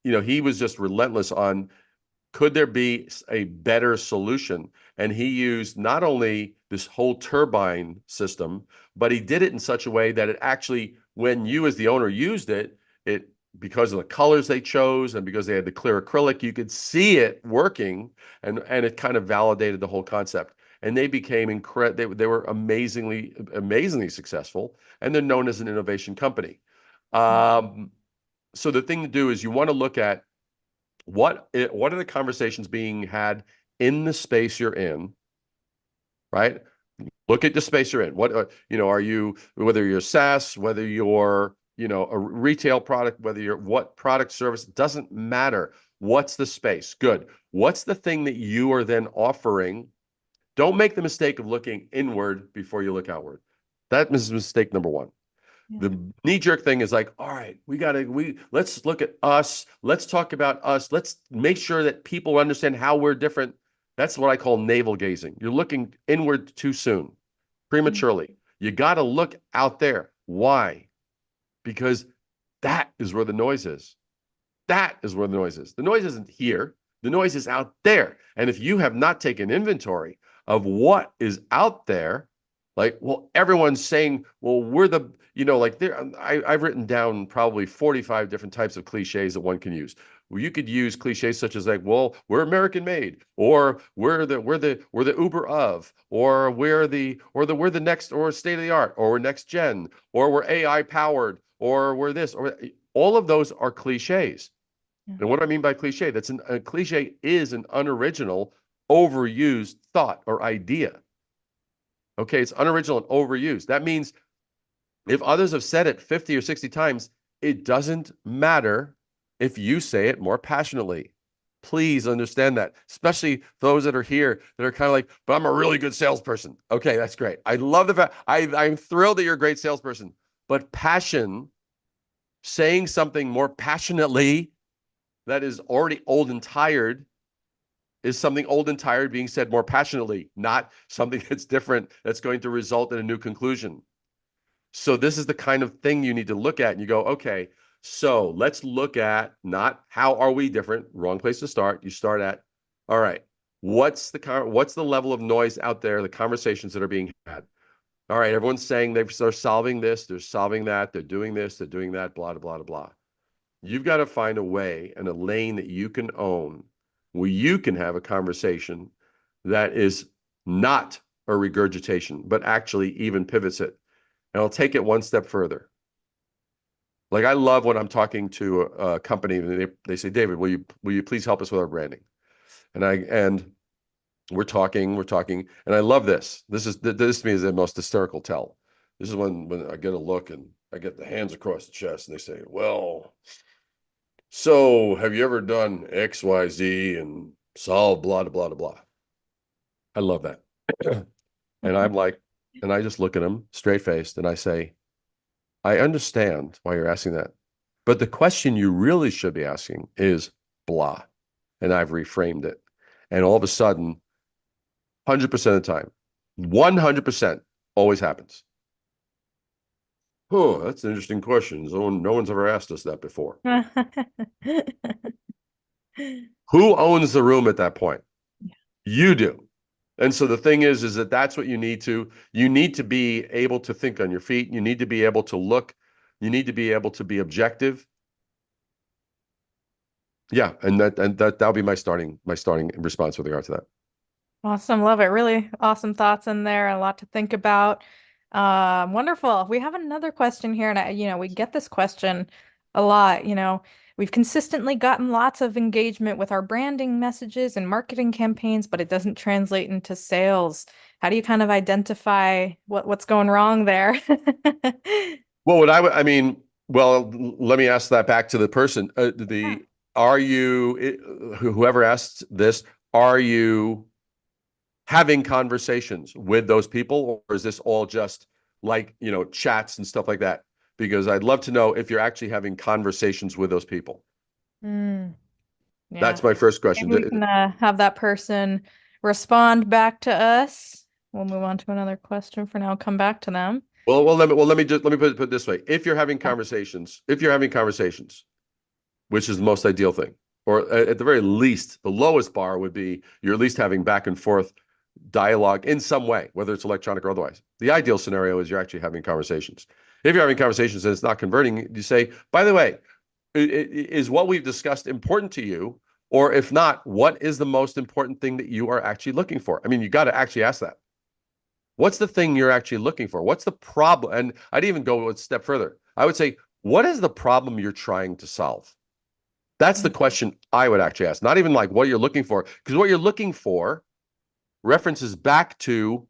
he was just relentless on, could there be a better solution? And he used not only this whole turbine system, but he did it in such a way that it actually, when you as the owner used it, because of the colors they chose and because they had the clear acrylic, you could see it working, and it kind of validated the whole concept. And they became incredible. They were amazingly successful, and they're known as an innovation company. Um, so the thing to do is you want to look at what are the conversations being had in the space you're in, right? Look at the space you're in. What are you, whether you're SaaS, whether you're a retail product, whether you're what product service, doesn't matter. What's the space? Good. What's the thing that you are then offering? Don't make the mistake of looking inward before you look outward. That is mistake number one. Yeah. The knee-jerk thing is like, all right, let's look at us. Let's talk about us. Let's make sure that people understand how we're different. That's what I call navel gazing. You're looking inward too soon, Mm. prematurely. You got to look out there. Why? Because that is where the noise is. That is where the noise is. The noise isn't here. The noise is out there. And if you have not taken inventory of what is out there, like, well, everyone's saying, well, we're the, like I've written down probably 45 different types of cliches that one can use. Well, you could use cliches such as like, well, we're American made, or we're the Uber of, or we're the next, or state of the art, or we're next gen, or we're AI powered, or we're this, or all of those are cliches. Yeah. And what do I mean by cliche? A cliche is an unoriginal, overused thought or idea. Okay, it's unoriginal and overused. That means if others have said it 50 or 60 times, it doesn't matter if you say it more passionately. Please understand that, especially those that are here that are kind of like, but I'm a really good salesperson. Okay, that's great. I love the fact I'm thrilled that you're a great salesperson. But passion, saying something more passionately that is already old and tired, is something old and tired being said more passionately, not something that's different that's going to result in a new conclusion. So this is the kind of thing you need to look at, and you go, okay, so let's look at not how are we different, wrong place to start. You start at, all right, what's the level of noise out there, the conversations that are being had. All right, everyone's saying they're solving this, they're solving that, they're doing this, they're doing that, blah, blah, blah, blah. You've got to find a way and a lane that you can own where you can have a conversation that is not a regurgitation, but actually even pivots it. And I'll take it one step further. Like, I love when I'm talking to a company and they say, David, will you please help us with our branding? And we're talking, and I love this. This to me is the most hysterical tell. This is when I get a look and I get the hands across the chest and they say, well, So, have you ever done XYZ and solved blah, blah, blah, blah? I love that. And I'm like, and I just look at him straight faced and I say, I understand why you're asking that. But the question you really should be asking is blah. And I've reframed it. And all of a sudden, 100% of the time, 100% always happens. Oh, that's an interesting question. No one's ever asked us that before. Who owns the room at that point? You do. And so the thing is that that's what you need to be able to think on your feet. You need to be able to look. You need to be able to be objective. Yeah, that'll be my starting response with regard to that. Awesome. Love it. Really awesome thoughts in there. A lot to think about. Wonderful. We have another question here, and we get this question a lot. We've consistently gotten lots of engagement with our branding messages and marketing campaigns, but it doesn't translate into sales. How do you kind of identify what's going wrong there? Well, I mean, well, let me ask that back to the person. Yeah. Are you, whoever asked this, are you having conversations with those people, or is this all just like, chats and stuff like that? Because I'd love to know if you're actually having conversations with those people. Mm, yeah. That's my first question. Maybe we can have that person respond back to us. We'll move on to another question for now. Come back to them. Let me put it this way. If you're having conversations, which is the most ideal thing, or at the very least, the lowest bar would be you're at least having back and forth dialogue in some way, whether it's electronic or otherwise. The ideal scenario is you're actually having conversations. If you're having conversations and it's not converting, you say, by the way, is what we've discussed important to you? Or if not, what is the most important thing that you are actually looking for? I mean, you got to actually ask that. What's the thing you're actually looking for? What's the problem? And I'd even go a step further. I would say, what is the problem you're trying to solve? That's the Mm, question I would actually ask. Not even like what you're looking for, because what you're looking for references back to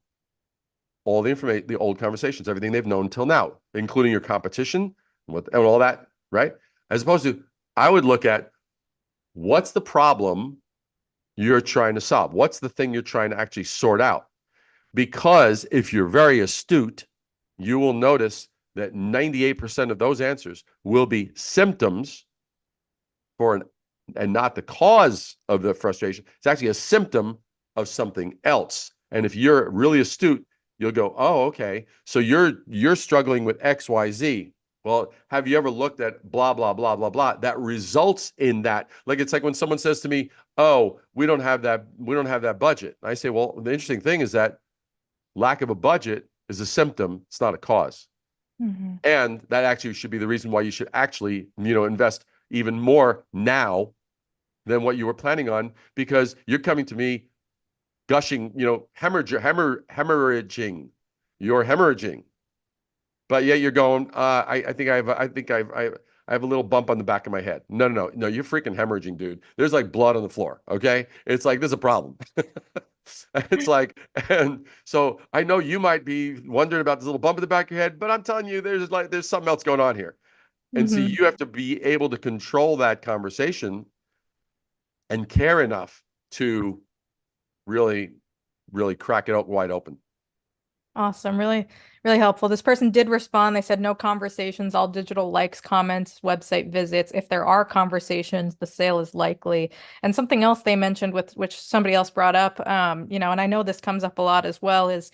all the information, the old conversations, everything they've known until now, including your competition and all that, right? As opposed to, I would look at what's the problem you're trying to solve? What's the thing you're trying to actually sort out? Because if you're very astute, you will notice that 98% of those answers will be symptoms for an and not the cause of the frustration. It's actually a symptom of something else. And if you're really astute, you'll go, "Oh, okay. So you're struggling with XYZ. Well, have you ever looked at blah blah blah blah blah that results in that?" Like it's like when someone says to me, "Oh, we don't have that budget." I say, "Well, the interesting thing is that lack of a budget is a symptom, it's not a cause." mhm. And that actually should be the reason why you should actually, invest even more now than what you were planning on, because you're coming to me gushing, hemorrhaging. You're hemorrhaging. But yet you're going, I have a little bump on the back of my head. No, no, no, no, you're freaking hemorrhaging, dude. There's like blood on the floor. Okay. It's like there's a problem. It's like, and so I know you might be wondering about this little bump in the back of your head, but I'm telling you, there's something else going on here. And so Mhm. you have to be able to control that conversation and care enough to really, really crack it out wide open. Awesome. Really, really helpful. This person did respond. They said no conversations, all digital likes, comments, website visits. If there are conversations, the sale is likely. And something else they mentioned with which somebody else brought up, and I know this comes up a lot as well, is,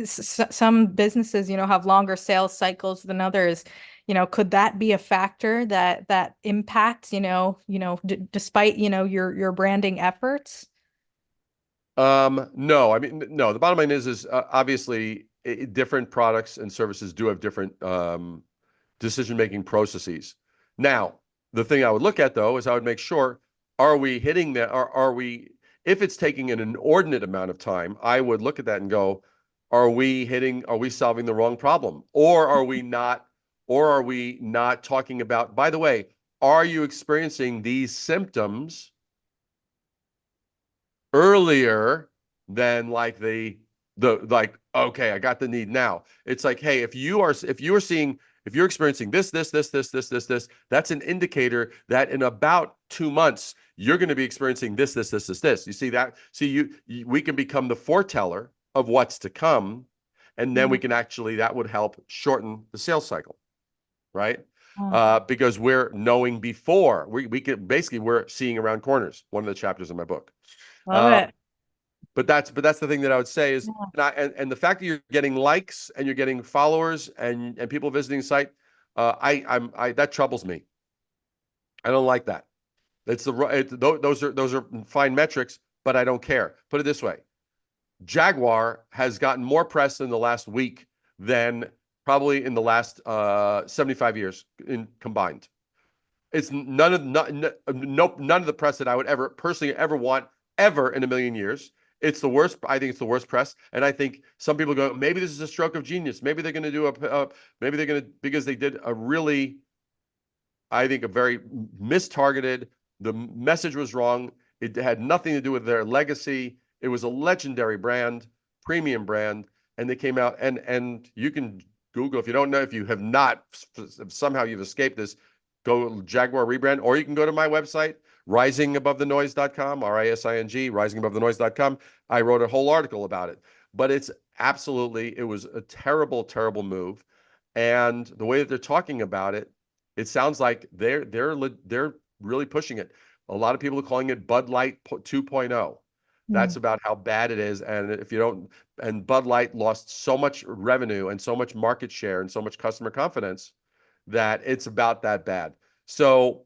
some businesses, have longer sales cycles than others. Could that be a factor that impacts, d despite, your branding efforts? No, I mean, no, the bottom line is obviously different products and services do have different decision-making processes. Now, the thing I would look at though is I would make sure, are we hitting that? Are we, if it's taking an inordinate amount of time, I would look at that and go, are we solving the wrong problem? Or are we not talking about, by the way, are you experiencing these symptoms earlier than like the like, okay, I got the need now. It's like, hey, if you are seeing if you're experiencing this, that's an indicator that in about 2 months, you're going to be experiencing this. You see that? See, we can become the foreteller of what's to come. And then we Mm. can actually, that would help shorten the sales cycle, right? Oh, Because we're knowing before we can basically we're seeing around corners. One of the chapters in my book. love Uh, it. but that's the thing that I would say is, Yeah. and the fact that you're getting likes and you're getting followers and people visiting the site, I that troubles me. I don't like that. Those are fine metrics, but I don't care. Put it this way: Jaguar has gotten more press in the last week than probably in the last 75 years in combined. It's none of none of the press that I would ever personally ever want ever in a million years. It's the worst. I think it's the worst press, and I think some people go, maybe this is a stroke of genius. Maybe they're going to do maybe they're going to because they did a really, I think, a very mistargeted. The message was wrong. It had nothing to do with their legacy. It was a legendary brand, premium brand, and they came out and you can Google if you don't know if you have not if somehow you've escaped this, go Jaguar rebrand, or you can go to my website risingabovethenoise.com, RISING risingabovethenoise.com. I wrote a whole article about it, but it was a terrible, terrible move, and the way that they're talking about it, it sounds like they're really pushing it. A lot of people are calling it Bud Light 2.0. That's Mm. about how bad it is. And if you don't, and Bud Light lost so much revenue and so much market share and so much customer confidence that it's about that bad. So,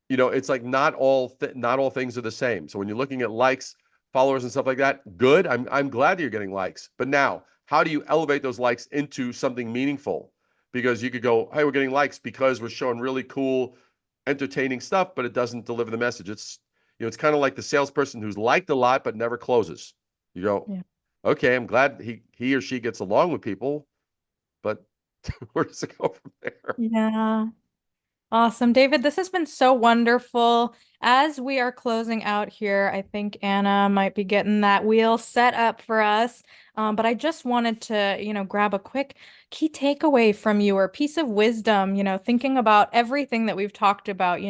it's like not all things are the same. So when you're looking at likes, followers, and stuff like that, good. I'm glad that you're getting likes. But now, how do you elevate those likes into something meaningful? Because you could go, hey, we're getting likes because we're showing really cool, entertaining stuff, but it doesn't deliver the message. It's kind of like the salesperson who's liked a lot but never closes. You go, Yeah. okay, I'm glad he or she gets along with people, but where does it go from there? Yeah. Awesome. David, this has been so wonderful. As we are closing out here, I think Anna might be getting that wheel set up for us. But I just wanted to, grab a quick key takeaway from you or piece of wisdom, thinking about everything that we've talked about,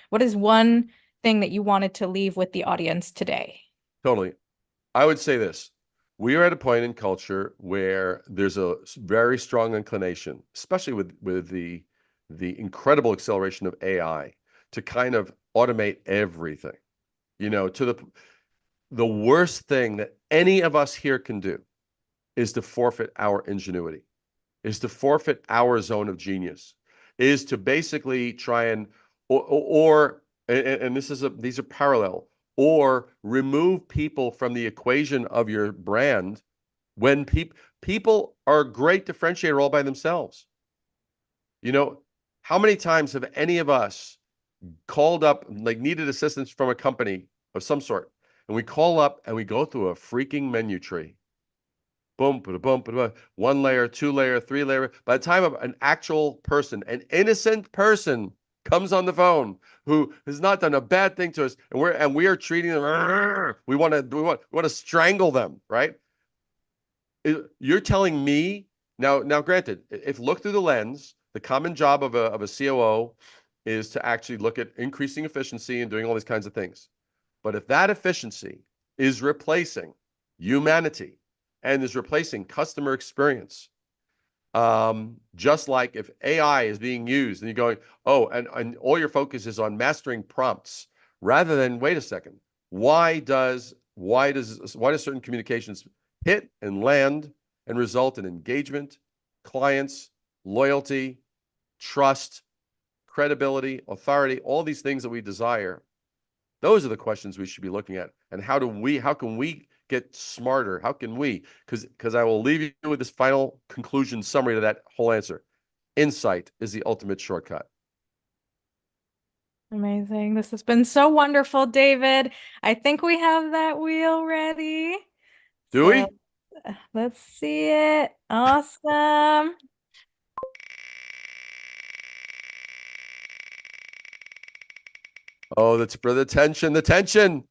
what is one thing that you wanted to leave with the audience today? Totally. I would say this. We are at a point in culture where there's a very strong inclination, especially with the incredible acceleration of AI, to kind of automate everything. To the worst thing that any of us here can do is to forfeit our ingenuity, is to forfeit our zone of genius, is to basically try and and these are parallel, or remove people from the equation of your brand when people are a great differentiator all by themselves. You know, how many times have any of us called up, like needed assistance from a company of some sort, and we call up and we go through a freaking menu tree? Boom, ba boom, ba one layer, two layer, three layer. By the time of an actual person, an innocent person comes on the phone who has not done a bad thing to us, and we are treating them. We want to strangle them, right? You're telling me now. Granted, if look through the lens, the common job of a COO is to actually look at increasing efficiency and doing all these kinds of things. But if that efficiency is replacing humanity and is replacing customer experience, just like if AI is being used and you're going, oh, and all your focus is on mastering prompts rather than, wait a second, why does certain communications hit and land and result in engagement, clients, loyalty, trust, credibility, authority, all these things that we desire? Those are the questions we should be looking at. And how can we get smarter? How can we? Because I will leave you with this final conclusion summary to that whole answer. Insight is the ultimate shortcut. Amazing. This has been so wonderful, David. I think we have that wheel ready. Do So we? let's see it. Awesome. Oh, that's for the tension, the tension.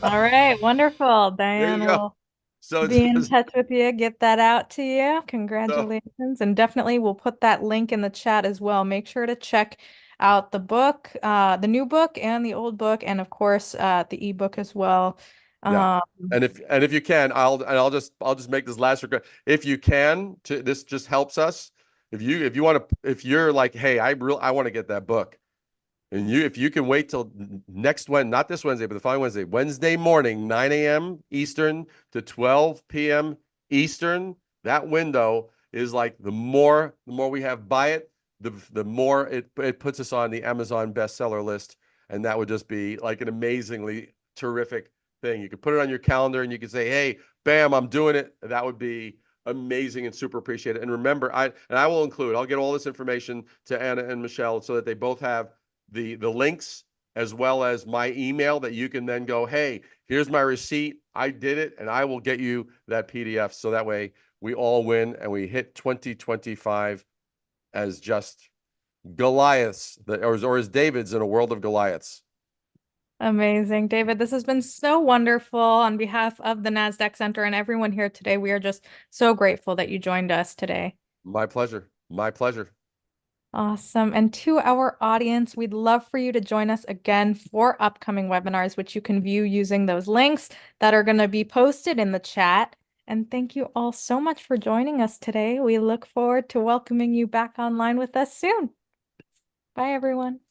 All right, wonderful. There Diane you go. will So Be in it's touch with you, get that out to you. so Congratulations. And definitely we'll put that link in the chat as well. Make sure to check out the book, the new book and the old book, and of course, the ebook as well. yeah. Um, And if you can, I'll just make this last request. If you can, this just helps us. If you want to, if you're like, hey, I want to get that book. And if you can wait till next Wednesday, not this Wednesday, but the following Wednesday, Wednesday morning, 9 a.m. Eastern to 12 p.m. Eastern, that window is like the more we have buy it, the more it puts us on the Amazon bestseller list. And that would just be like an amazingly terrific thing. You could put it on your calendar and you could say, hey, bam, I'm doing it. That would be amazing and super appreciated. And remember, I will include, I'll get all this information to Anna and Michelle so that they both have the links as well as my email that you can then go, hey, here's my receipt. I did it, and I will get you that PDF. So that way we all win and we hit 2025 as just Goliaths, or as Davids in a world of Goliaths. Amazing. David, this has been so wonderful. On behalf of the NASDAQ Center and everyone here today, we are just so grateful that you joined us today. My pleasure. My pleasure. Awesome. And to our audience, we'd love for you to join us again for upcoming webinars, which you can view using those links that are going to be posted in the chat. And thank you all so much for joining us today. We look forward to welcoming you back online with us soon. Bye, everyone.